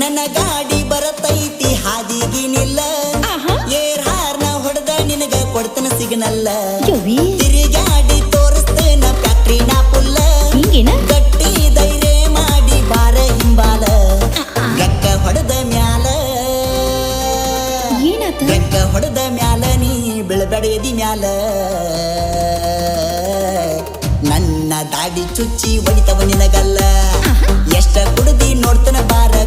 ನನ್ನ ಗಾಡಿ ಬರತೈತಿ ಹಾದಿಗಿನಿಲ್ಲ ಏರ್ ಹಾರ್ನ ಹೊಡೆದ ನಿನಗ ಕೊಡ್ತನ ಸಿಗ್ನಲ್ಲ ತಿರುಗಾಡಿ ತೋರಿಸ್ತೇನ ಫ್ಯಾಕ್ಟ್ರಿನ ಪುಲ್ಲ ಗಟ್ಟಿ ಧೈರ್ಯ ಮಾಡಿ ಬಾರ ಹಿಂಬಾಲ ಗಕ್ಕ ಹೊಡೆದ ಮ್ಯಾಲ ಗಕ್ಕ ಹೊಡೆದ ಮ್ಯಾಲ ನೀ ಬೀಳಬೇಡಿ ಮ್ಯಾಲ ನನ್ನ ದಾಡಿ ಚುಚ್ಚಿ ಹೊಡಿತವ ನಿನಗಲ್ಲ